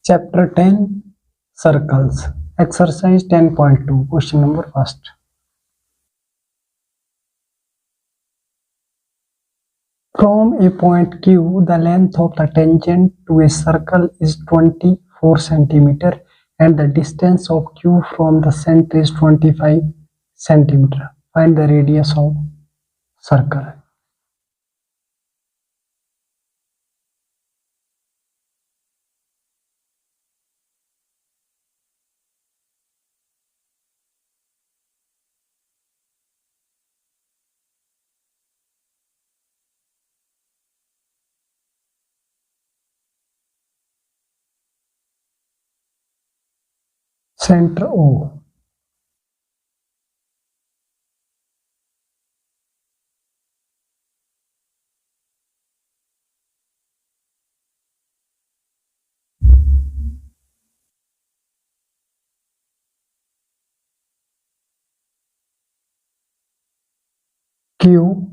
Chapter 10 Circles. Exercise 10.2. Question number first. From a point Q, the length of the tangent to a circle is 24 cm and the distance of Q from the center is 25 cm. Find the radius of circle. Center O. Q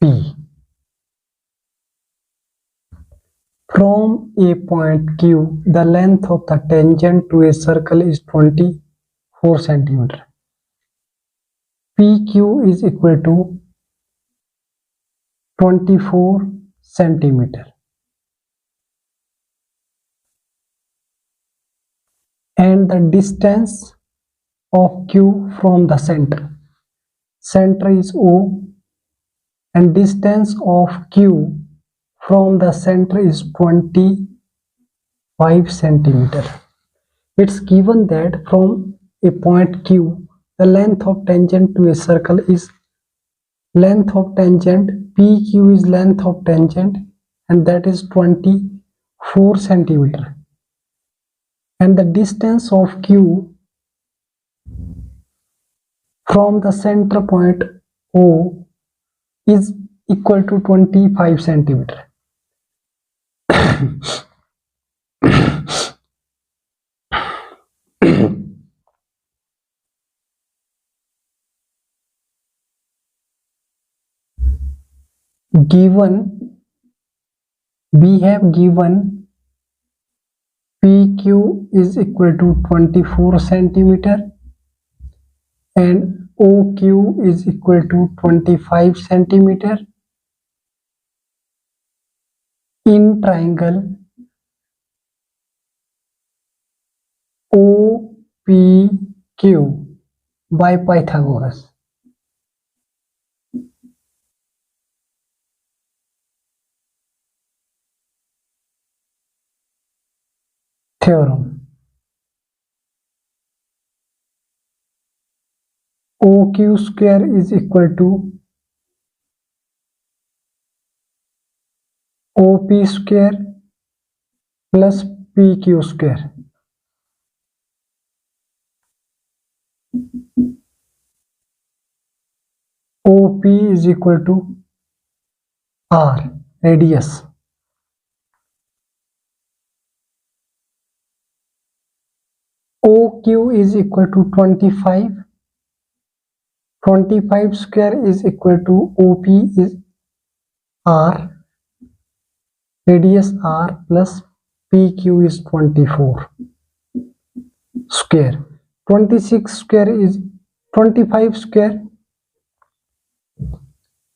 P. From a point Q, the length of the tangent to a circle is 24 cm. PQ is equal to 24 cm. And the distance of Q from the center. Center is O and distance of Q from the center is 25 cm. It's given that from a point Q, the length of tangent to a circle is length of tangent, PQ is length of tangent, and that is 24 cm. And the distance of Q from the center point O is equal to 25 cm. We have given PQ is equal to 24 cm and OQ is equal to 25 cm. In triangle OPQ by Pythagoras. Theorem. OQ square is equal to OP square plus PQ square. OP is equal to R, radius. OQ is equal to 25. 25 square is equal to OP is R, radius R plus PQ is 24 square. 26 square is 25 square.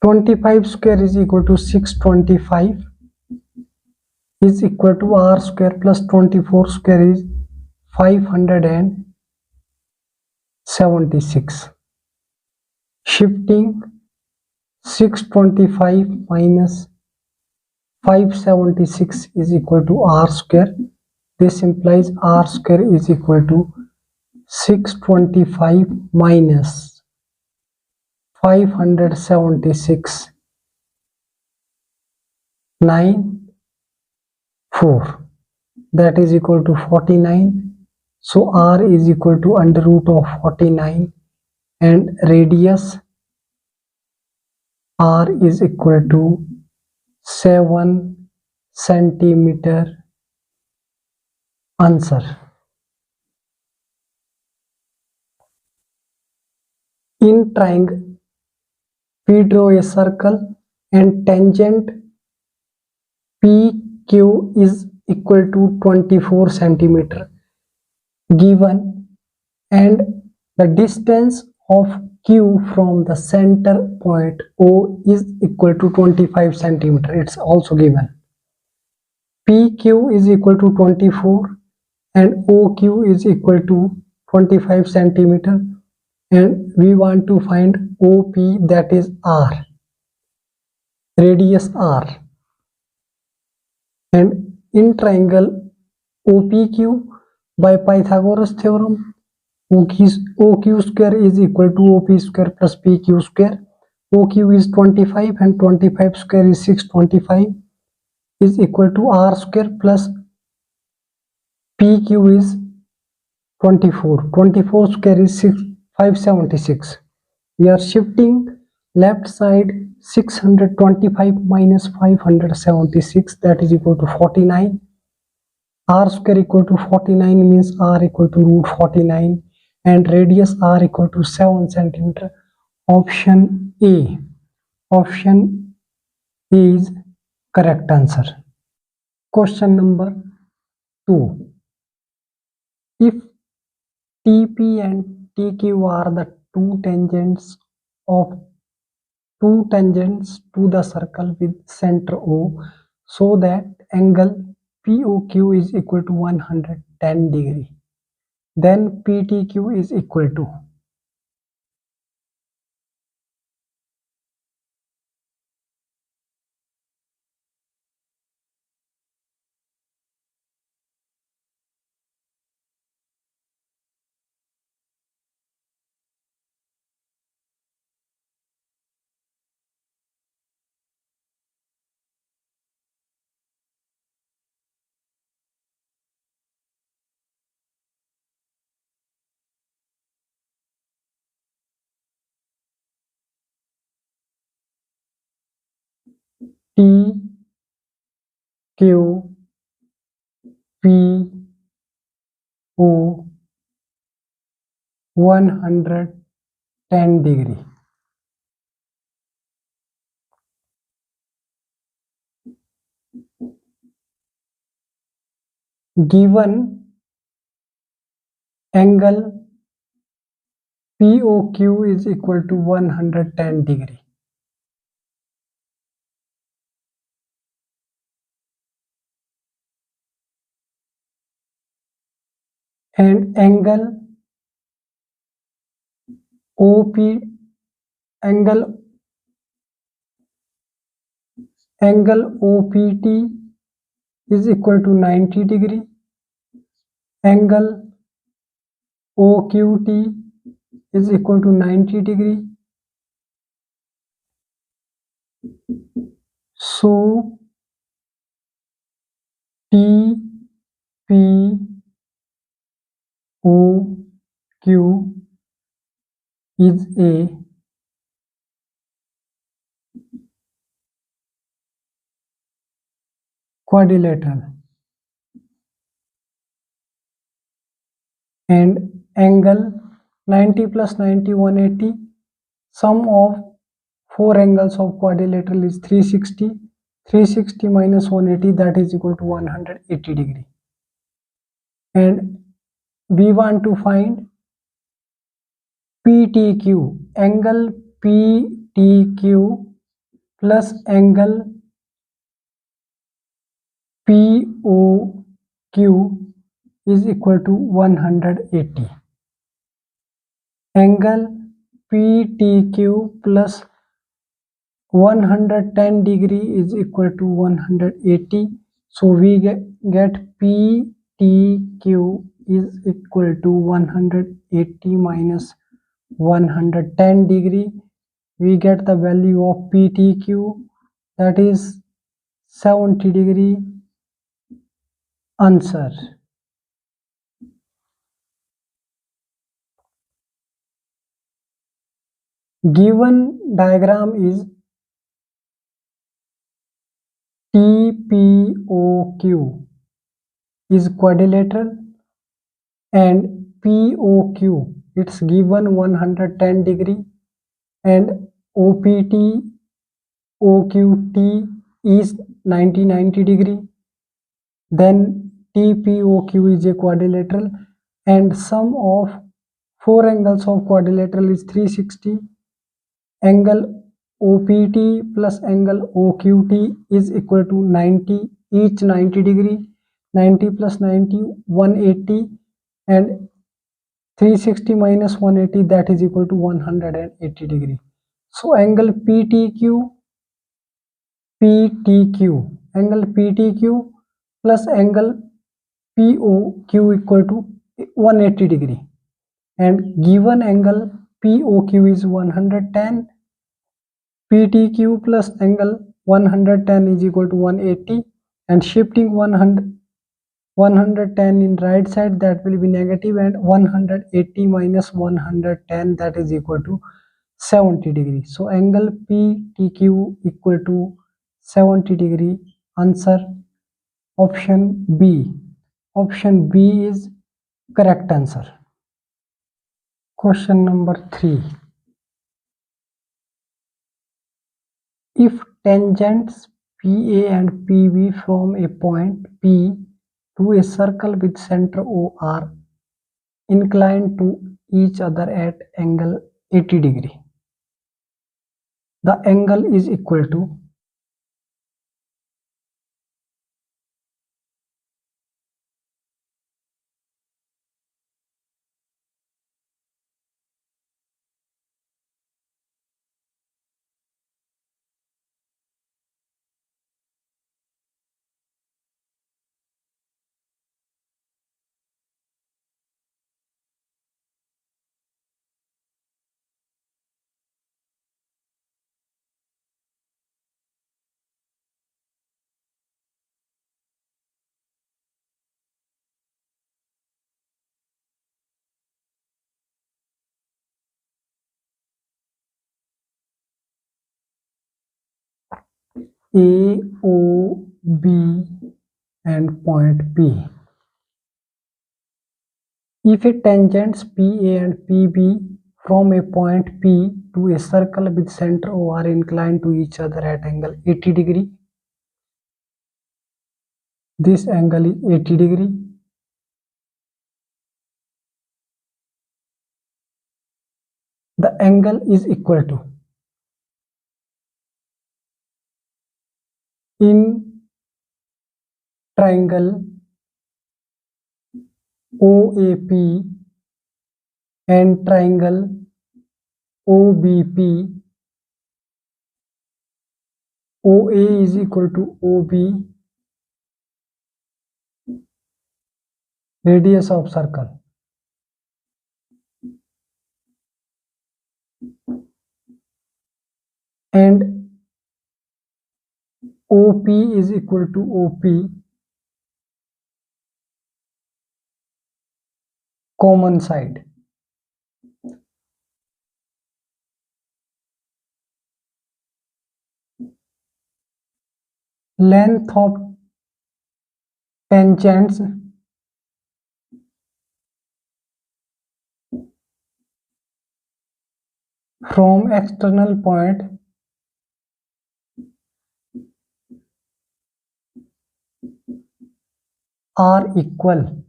25 square is equal to 625 is equal to R square plus 24 square is 576. Shifting 625 minus 576 is equal to R square. This implies R square is equal to 625 minus 576 4, that is equal to 49. So R is equal to under root of 49 and radius R is equal to 7 centimeter. Answer. In triangle, we draw a circle and tangent PQ is equal to 24 centimeter given, and the distance of Q from the center point O is equal to 25 centimeter. It's also given. PQ is equal to 24 and OQ is equal to 25 centimeter, and we want to find OP, that is R, radius R. And in triangle OPQ, by Pythagoras theorem, OQ square is equal to OP square plus PQ square. OQ is 25 and 25 square is 625 is equal to R square plus PQ is 24. 24 square is 576. We are shifting left side. 625 minus 576, that is equal to 49. R square equal to 49 means R equal to root 49, and radius R equal to 7 centimeter. Option A. Option A is correct answer. Question number 2. If TP and TQ are the two tangents to the circle with center O, so that angle POQ is equal to 110 degree, then PTQ is equal to. T Q P O 110 degree. Given angle POQ is equal to 110 degree. And angle OP angle OPT is equal to 90 degree. Angle OQT is equal to 90 degree. So TPOQ is a quadrilateral, and angle 90 plus 90 180, sum of four angles of quadrilateral is 360. 360 minus 180, that is equal to 180 degree. And we want to find PTQ, angle PTQ plus angle POQ is equal to 180. Angle PTQ plus 110 degree is equal to 180. So we get PTQ is equal to 180 minus 110 degree. We get the value of PTQ, that is 70 degree. Answer. Given diagram is TPOQ is quadrilateral and POQ, it's given 110 degree, and OPT OQT is 90 degree. Then TPOQ is a quadrilateral, and sum of four angles of quadrilateral is 360. Angle OPT plus angle OQT is equal to 90, each 90 degree. 90 plus 90, 180, and 360 minus 180, that is equal to 180 degree. So angle angle PTQ plus angle POQ equal to 180 degree, and given angle POQ is 110. PTQ plus angle 110 is equal to 180, and shifting 110 in right side, that will be negative, and 180 minus 110, that is equal to 70 degree. So angle PTQ equal to 70 degree. Answer option B. Option B is correct answer. Question number 3. If tangents PA and PB from a point P to a circle with center O are inclined to each other at angle 80 degree, the angle is equal to AOB and point P. If a tangents PA and PB from a point P to a circle with center O are inclined to each other at angle 80 degree, this angle is 80 degree. The angle is equal to, in triangle OAP and triangle OBP, OA is equal to OB, radius of circle, and OP is equal to OP, common side. Length of tangents from external point are equal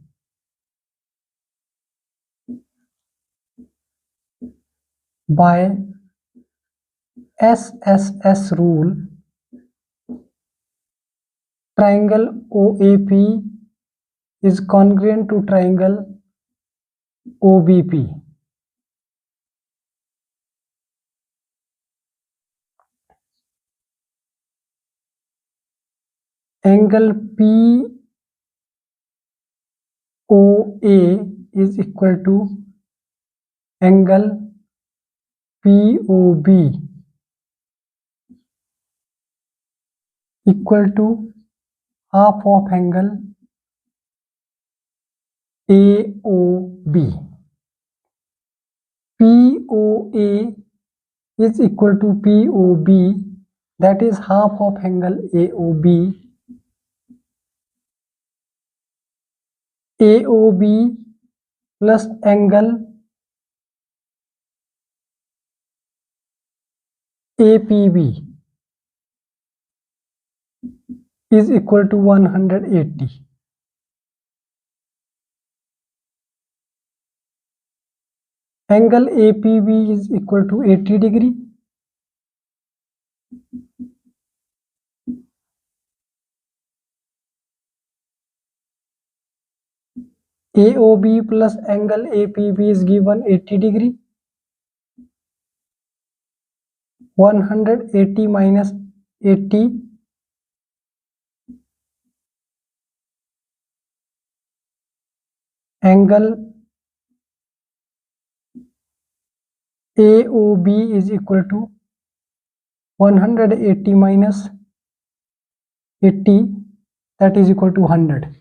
by SSS rule. Triangle OAP is congruent to triangle OBP. Angle POA is equal to angle POB equal to half of angle AOB. POA is equal to POB, that is half of angle AOB. AOB plus angle APB is equal to 180. Angle APB is equal to 80 degree. AOB plus angle APB is given 80 degree. 180 minus 80, angle AOB is equal to 180 minus 80, that is equal to 100.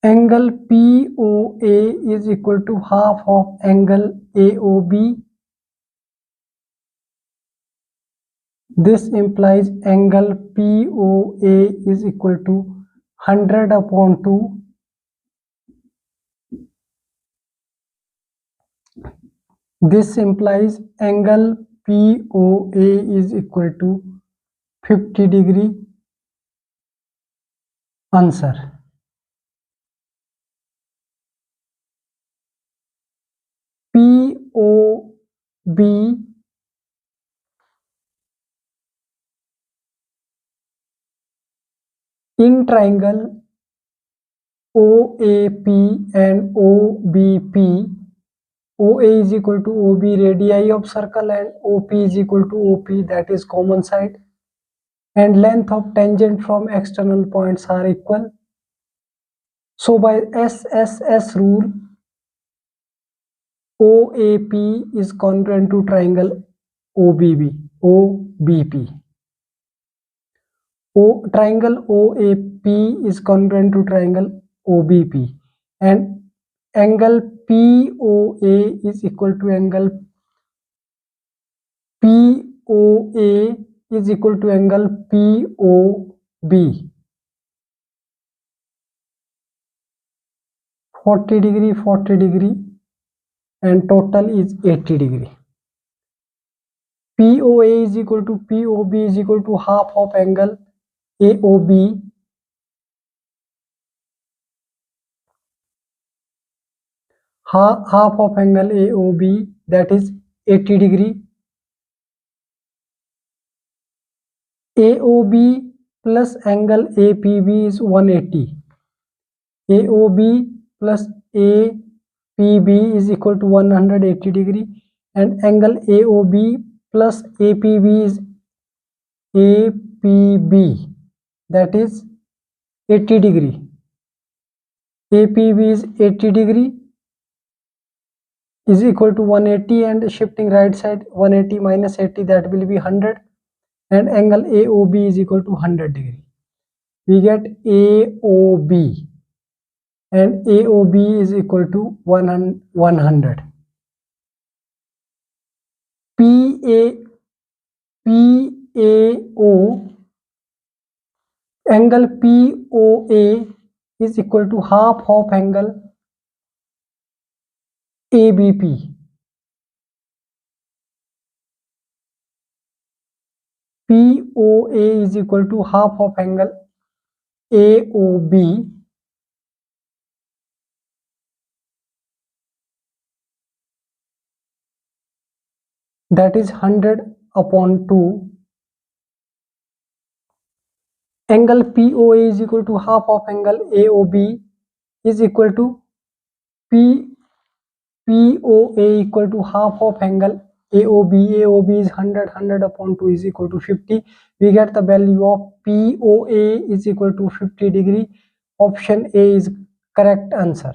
Angle POA is equal to half of angle AOB. This implies angle POA is equal to 100 upon 2. This implies angle POA is equal to 50 degree. Answer. POB in triangle OAP and OBP. OA is equal to OB radii of circle and OP is equal to OP, that is common side, and length of tangent from external points are equal. So by SSS rule, OAP is congruent to triangle OBP. Triangle OAP is congruent to triangle OBP, and angle POA is equal to angle POA is equal to angle POB. 40 degree, 40 degree, and total is 80 degree. POA is equal to POB is equal to half of angle AOB. Half of angle AOB, that is 80 degree. AOB plus angle APB is 180. AOB plus APB is equal to 180 degree, and angle AOB plus APB is APB, that is 80 degree. APB is 80 degree is equal to 180, and shifting right side 180 minus 80, that will be 100, and angle AOB is equal to 100 degree. We get AOB, and AOB is equal to 100. PAO, angle POA is equal to half of angle ABP. POA is equal to half of angle AOB. That is 100 upon 2. Angle POA is equal to half of angle AOB is equal to POA equal to half of angle AOB. AOB is 100. 100 upon 2 is equal to 50. We get the value of POA is equal to 50 degree. Option A is correct answer.